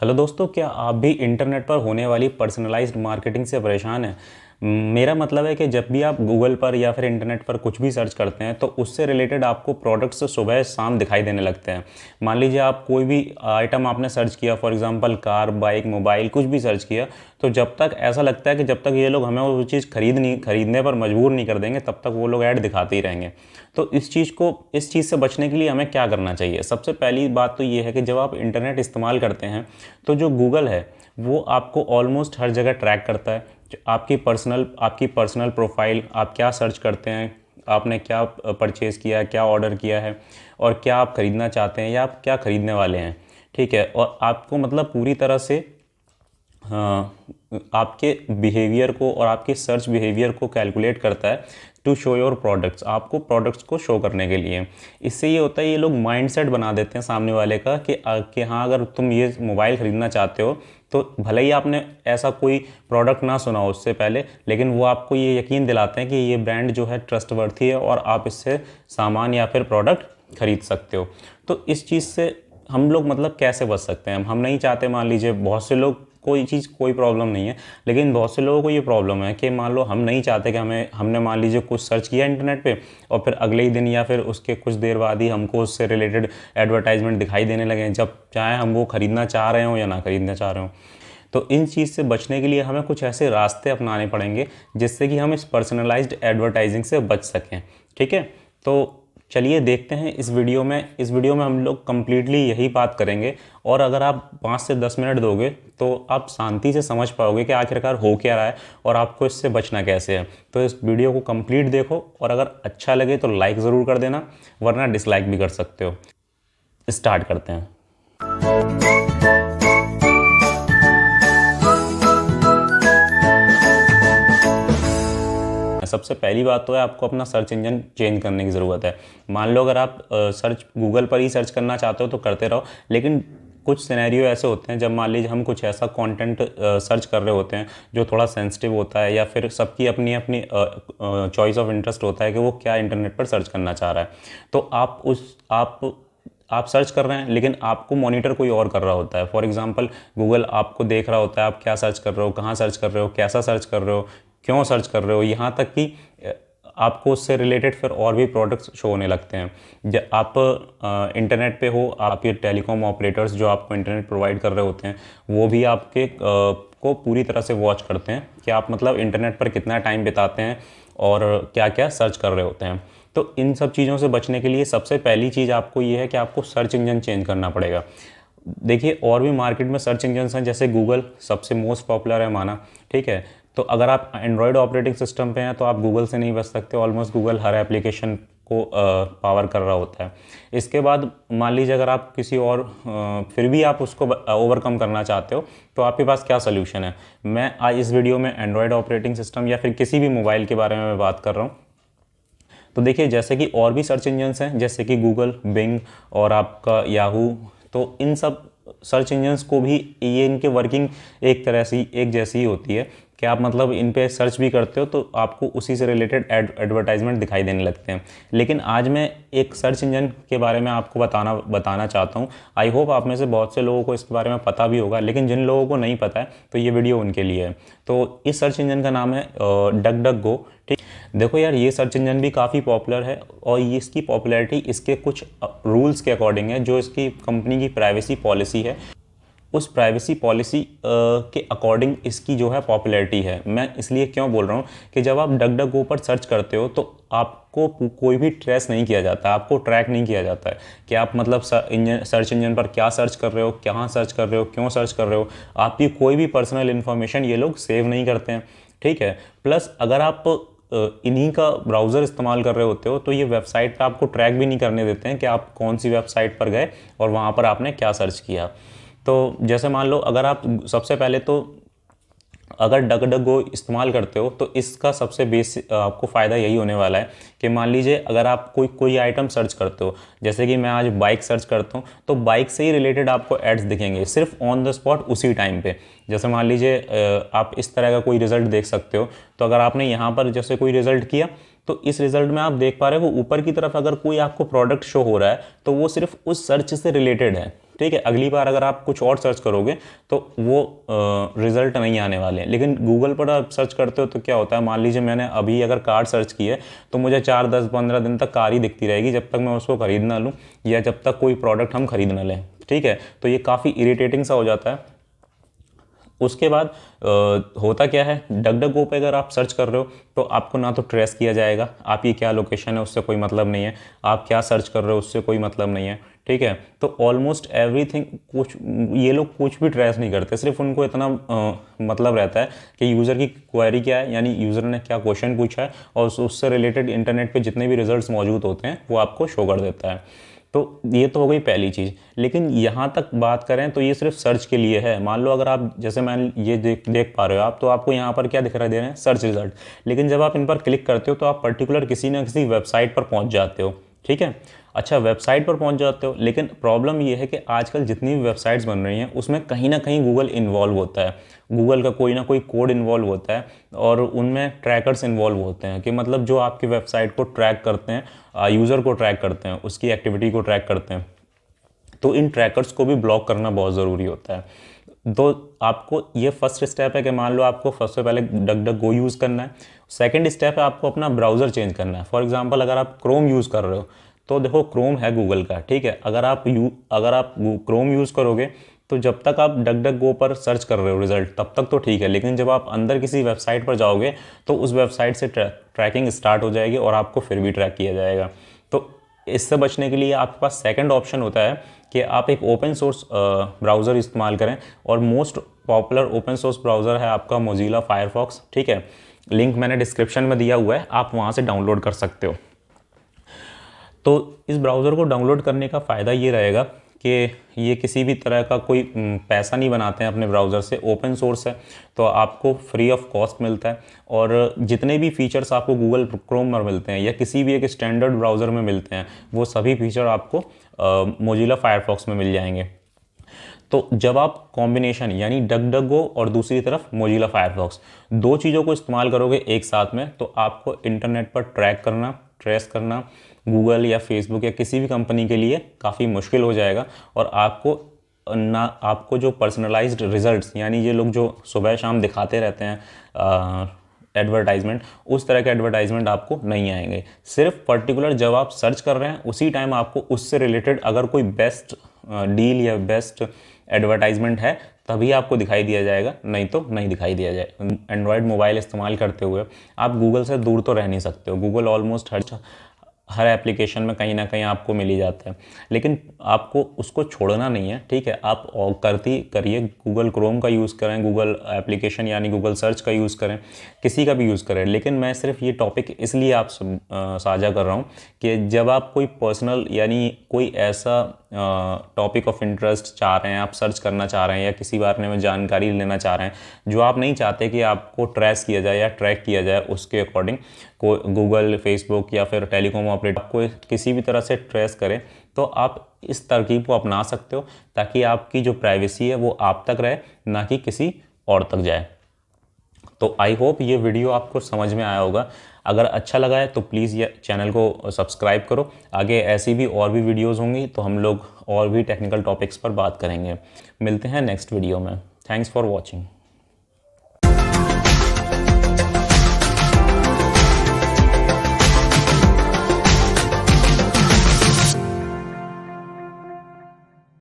Hello दोस्तों, क्या आप भी इंटरनेट पर होने वाली पर्सनलाइज्ड मार्केटिंग से परेशान हैं? मेरा मतलब है कि जब भी आप गूगल पर या फिर इंटरनेट पर कुछ भी सर्च करते हैं तो उससे रिलेटेड आपको प्रोडक्ट्स सुबह शाम दिखाई देने लगते हैं। मान लीजिए आप कोई भी आइटम आपने सर्च किया, for example car, bike, mobile, कुछ भी सर्च किया, तो जब तक ऐसा लगता है कि जब तक ये लोग हमें वो चीज़ खरीदने पर मजबूर नहीं कर देंगे तब तक वो लोग ऐड दिखाते ही रहेंगे। तो इस चीज़ से बचने के लिए हमें क्या करना चाहिए? सबसे पहली बात तो ये है कि जब आप इंटरनेट इस्तेमाल करते हैं तो जो गूगल है वो आपको ऑलमोस्ट हर जगह ट्रैक करता है। आपकी पर्सनल प्रोफाइल, आप क्या सर्च करते हैं, आपने क्या परचेज़ किया है, क्या ऑर्डर किया है और क्या आप ख़रीदना चाहते हैं या आप क्या ख़रीदने वाले हैं। ठीक है, और आपको मतलब पूरी तरह से हाँ, आपके बिहेवियर को और आपके सर्च बिहेवियर को कैलकुलेट करता है टू शो योर प्रोडक्ट्स, आपको प्रोडक्ट्स को शो करने के लिए। इससे ये होता है, ये लोग माइंडसेट बना देते हैं सामने वाले का कि हाँ, अगर तुम ये मोबाइल ख़रीदना चाहते हो तो भले ही आपने ऐसा कोई प्रोडक्ट ना सुना हो उससे पहले, लेकिन वो आपको ये यकीन दिलाते हैं कि ये ब्रांड जो है ट्रस्टवर्थी है और आप इससे सामान या फिर प्रोडक्ट खरीद सकते हो। तो इस चीज़ से हम लोग मतलब कैसे बच सकते हैं? हम नहीं चाहते, मान लीजिए बहुत से लोग, कोई प्रॉब्लम नहीं है, लेकिन बहुत से लोगों को ये प्रॉब्लम है कि मान लो हम नहीं चाहते कि हमने मान लीजिए कुछ सर्च किया इंटरनेट पे और फिर अगले ही दिन या फिर उसके कुछ देर बाद ही हमको उससे रिलेटेड एडवर्टाइजमेंट दिखाई देने लगे, जब चाहे हम वो ख़रीदना चाह रहे हो या ना ख़रीदना चाह रहे हो। तो इन चीज़ से बचने के लिए हमें कुछ ऐसे रास्ते अपनाने पड़ेंगे जिससे कि हम इस पर्सनलाइज्ड एडवर्टाइजिंग से बच सकें। ठीक है, तो चलिए देखते हैं इस वीडियो में हम लोग कम्प्लीटली यही बात करेंगे। और अगर आप 5 से 10 मिनट दोगे तो आप शांति से समझ पाओगे कि आखिरकार हो क्या रहा है और आपको इससे बचना कैसे है। तो इस वीडियो को कंप्लीट देखो और अगर अच्छा लगे तो लाइक ज़रूर कर देना, वरना डिसलाइक भी कर सकते हो। स्टार्ट करते हैं। सबसे पहली बात तो है, आपको अपना सर्च इंजन चेंज करने की ज़रूरत है। मान लो अगर आप सर्च गूगल पर ही सर्च करना चाहते हो तो करते रहो, लेकिन कुछ सिनेरियो ऐसे होते हैं जब मान लीजिए हम कुछ ऐसा कंटेंट सर्च कर रहे होते हैं जो थोड़ा सेंसिटिव होता है, या फिर सबकी अपनी अपनी चॉइस ऑफ इंटरेस्ट होता है कि वो क्या इंटरनेट पर सर्च करना चाह रहा है। तो आप सर्च कर रहे हैं लेकिन आपको मॉनिटर कोई और कर रहा होता है। फॉर एग्जांपल गूगल आपको देख रहा होता है आप क्या सर्च कर रहे हो, कहाँ सर्च कर रहे हो, कैसा सर्च कर रहे हो, क्यों सर्च कर रहे हो, यहाँ तक कि आपको उससे रिलेटेड फिर और भी प्रोडक्ट्स शो होने लगते हैं। जब आप इंटरनेट पे हो, आपके टेलीकॉम ऑपरेटर्स जो आपको इंटरनेट प्रोवाइड कर रहे होते हैं वो भी आपके को पूरी तरह से वॉच करते हैं कि आप मतलब इंटरनेट पर कितना टाइम बिताते हैं और क्या क्या सर्च कर रहे होते हैं। तो इन सब चीज़ों से बचने के लिए सबसे पहली चीज़ आपको ये है कि आपको सर्च इंजन चेंज करना पड़ेगा। देखिए, और भी मार्केट में सर्च इंजन्स हैं, जैसे गूगल सबसे मोस्ट पॉपुलर है माना। ठीक है, तो अगर आप एंड्रॉयड ऑपरेटिंग सिस्टम पे हैं तो आप गूगल से नहीं बच सकते। ऑलमोस्ट गूगल हर एप्लीकेशन को पावर कर रहा होता है। इसके बाद मान लीजिए अगर आप किसी और फिर भी आप उसको ओवरकम करना चाहते हो तो आपके पास क्या सोल्यूशन है। मैं आज इस वीडियो में एंड्रॉयड ऑपरेटिंग सिस्टम या फिर किसी भी मोबाइल के बारे में मैं बात कर रहा हूँ। तो देखिए, जैसे कि और भी सर्च इंजन्स हैं जैसे कि गूगल, बिंग और आपका याहू, तो इन सब सर्च इंजन्स को भी ये इनके वर्किंग एक तरह से एक जैसी ही होती है कि आप मतलब इन पे सर्च भी करते हो तो आपको उसी से रिलेटेड एडवर्टाइजमेंट दिखाई देने लगते हैं। लेकिन आज मैं एक सर्च इंजन के बारे में आपको बताना चाहता हूँ। आई होप आप में से बहुत से लोगों को इसके बारे में पता भी होगा, लेकिन जिन लोगों को नहीं पता है तो ये वीडियो उनके लिए है। तो इस सर्च इंजन का नाम है डक डक गो। ठीक, देखो यार, ये सर्च इंजन भी काफ़ी पॉपुलर है और ये इसकी पॉपुलैरिटी इसके कुछ रूल्स के अकॉर्डिंग है, जो इसकी कंपनी की प्राइवेसी पॉलिसी है उस प्राइवेसी पॉलिसी के अकॉर्डिंग इसकी जो है पॉपुलैरिटी है। मैं इसलिए क्यों बोल रहा हूँ कि जब आप डक डक गो पर सर्च करते हो तो आपको कोई भी ट्रेस नहीं किया जाता, आपको ट्रैक नहीं किया जाता है कि आप मतलब सर्च इंजन पर क्या सर्च कर रहे हो, कहाँ सर्च कर रहे हो, क्यों सर्च कर रहे हो। आपकी कोई भी पर्सनल इन्फॉर्मेशन ये लोग सेव नहीं करते हैं। ठीक है, प्लस अगर आप इन्हीं का ब्राउज़र इस्तेमाल कर रहे होते हो तो ये वेबसाइट पे आपको ट्रैक भी नहीं करने देते हैं कि आप कौन सी वेबसाइट पर गए और वहाँ पर आपने क्या सर्च किया। तो जैसे मान लो अगर आप सबसे पहले तो अगर डक डक गो इस्तेमाल करते हो तो इसका सबसे बेसिक आपको फ़ायदा यही होने वाला है कि मान लीजिए अगर आप कोई आइटम सर्च करते हो, जैसे कि मैं आज बाइक सर्च करता हूँ तो बाइक से ही रिलेटेड आपको एड्स दिखेंगे सिर्फ ऑन द स्पॉट उसी टाइम पे। जैसे मान लीजिए आप इस तरह का कोई रिजल्ट देख सकते हो। तो अगर आपने यहाँ पर जैसे कोई रिजल्ट किया तो इस रिजल्ट में आप देख पा रहे हो ऊपर की तरफ अगर कोई आपको प्रोडक्ट शो हो रहा है तो वो सिर्फ उस सर्च से रिलेटेड है। ठीक है। अगली बार अगर आप कुछ और सर्च करोगे तो वो रिज़ल्ट नहीं आने वाले हैं। लेकिन गूगल पर आप सर्च करते हो तो क्या होता है, मान लीजिए मैंने अभी अगर कार सर्च की है तो मुझे 4, 10, 15 दिन तक कार ही दिखती रहेगी जब तक मैं उसको खरीद ना लूँ या जब तक कोई प्रोडक्ट हम खरीद ना लें, ठीक है। तो ये काफ़ी इरिटेटिंग सा हो जाता है। उसके बाद होता क्या है, डगडगो पे अगर आप सर्च कर रहे हो तो आपको ना तो ट्रेस किया जाएगा, आपकी क्या लोकेशन है उससे कोई मतलब नहीं है, आप क्या सर्च कर रहे हो उससे कोई मतलब नहीं है, ठीक है। तो ऑलमोस्ट एवरीथिंग, कुछ ये लोग कुछ भी ट्रेस नहीं करते, सिर्फ उनको इतना मतलब रहता है कि यूज़र की क्वेरी क्या है, यानी यूज़र ने क्या क्वेश्चन पूछा है और उससे रिलेटेड इंटरनेट पे जितने भी रिजल्ट्स मौजूद होते हैं वो आपको शो कर देता है। तो ये तो हो गई पहली चीज़। लेकिन यहाँ तक बात करें तो ये सिर्फ सर्च के लिए है। मान लो अगर आप, जैसे मैं ये देख पा रहे हो आप, तो आपको यहाँ पर क्या दिखाई दे रहे हैं, सर्च रिजल्ट। लेकिन जब आप इन पर क्लिक करते हो तो आप पर्टिकुलर किसी ना किसी वेबसाइट पर पहुँच जाते हो, ठीक है। अच्छा, वेबसाइट पर पहुंच जाते हो, लेकिन प्रॉब्लम ये है कि आजकल जितनी भी वेबसाइट्स बन रही हैं उसमें कहीं ना कहीं गूगल इन्वॉल्व होता है, गूगल का कोई ना कोई कोड इन्वॉल्व होता है और उनमें ट्रैकर्स इन्वॉल्व होते हैं कि मतलब जो आपकी वेबसाइट को ट्रैक करते हैं, यूज़र को ट्रैक करते हैं, उसकी एक्टिविटी को ट्रैक करते हैं। तो इन ट्रैकर्स को भी ब्लॉक करना बहुत ज़रूरी होता है। तो आपको ये फर्स्ट स्टेप है कि मान लो आपको फर्स्ट से पहले डगडगो यूज़ करना है। सेकंड स्टेप है आपको अपना ब्राउज़र चेंज करना है। फॉर एग्जांपल अगर आप क्रोम यूज़ कर रहे हो तो देखो क्रोम है गूगल का, ठीक है। अगर आप क्रोम यूज़ करोगे तो जब तक आप डगडगो पर सर्च कर रहे हो रिजल्ट तब तक तो ठीक है, लेकिन जब आप अंदर किसी वेबसाइट पर जाओगे तो उस वेबसाइट से ट्रैकिंग स्टार्ट हो जाएगी और आपको फिर भी ट्रैक किया जाएगा। तो इससे बचने के लिए आपके पास सेकंड ऑप्शन होता है कि आप एक ओपन सोर्स ब्राउज़र इस्तेमाल करें, और most popular open source browser है आपका मोजिला फायरफॉक्स, ठीक है। लिंक मैंने डिस्क्रिप्शन में दिया हुआ है, आप वहाँ से डाउनलोड कर सकते हो। तो इस ब्राउज़र को डाउनलोड करने का फ़ायदा ये रहेगा कि ये किसी भी तरह का कोई पैसा नहीं बनाते हैं अपने ब्राउज़र से, ओपन सोर्स है तो आपको फ्री ऑफ कॉस्ट मिलता है। और जितने भी फीचर्स आपको गूगल क्रोम में मिलते हैं या किसी भी एक स्टैंडर्ड ब्राउज़र में मिलते हैं वो सभी फीचर आपको मोजिला फायरफॉक्स में मिल जाएंगे। तो जब आप कॉम्बिनेशन यानी डगडगो और दूसरी तरफ मोजिला फायरफॉक्स, दो चीज़ों को इस्तेमाल करोगे एक साथ में, तो आपको इंटरनेट पर ट्रेस करना गूगल या फेसबुक या किसी भी कंपनी के लिए काफ़ी मुश्किल हो जाएगा। और आपको जो पर्सनलाइज्ड रिजल्ट्स, यानी ये लोग जो सुबह शाम दिखाते रहते हैं एडवर्टाइजमेंट, उस तरह के एडवर्टाइजमेंट आपको नहीं आएंगे। सिर्फ पर्टिकुलर जब आप सर्च कर रहे हैं उसी टाइम आपको उससे रिलेटेड अगर कोई बेस्ट डील या बेस्ट एडवर्टाइजमेंट है तभी आपको दिखाई दिया जाएगा, नहीं तो नहीं दिखाई दिया जाए। एंड्रॉयड मोबाइल इस्तेमाल करते हुए आप गूगल से दूर तो रह नहीं सकते हो, गूगल ऑलमोस्ट हर एप्लीकेशन में कहीं ना कहीं आपको मिल ही जाता है, लेकिन आपको उसको छोड़ना नहीं है, ठीक है। आप करिए, गूगल क्रोम का यूज़ करें, गूगल एप्लीकेशन यानी गूगल सर्च का यूज़ करें, किसी का भी यूज़ करें। लेकिन मैं सिर्फ ये टॉपिक इसलिए आप साझा कर रहा हूँ कि जब आप कोई पर्सनल यानी कोई ऐसा टॉपिक ऑफ इंटरेस्ट चाह रहे हैं, आप सर्च करना चाह रहे हैं या किसी बारे में जानकारी लेना चाह रहे हैं जो आप नहीं चाहते कि आपको ट्रेस किया जाए या ट्रैक किया जाए उसके अकॉर्डिंग, को गूगल, फेसबुक या फिर टेलीकॉम ऑपरेटर आपको किसी भी तरह से ट्रेस करे, तो आप इस तरकीब को अपना सकते हो ताकि आपकी जो प्राइवेसी है वो आप तक रहे, ना कि किसी और तक जाए। तो आई होप ये वीडियो आपको समझ में आया होगा। अगर अच्छा लगा है तो प्लीज़ ये चैनल को सब्सक्राइब करो। आगे ऐसी भी और भी वीडियोस होंगी तो हम लोग और भी टेक्निकल टॉपिक्स पर बात करेंगे। मिलते हैं नेक्स्ट वीडियो में। Thanks for watching.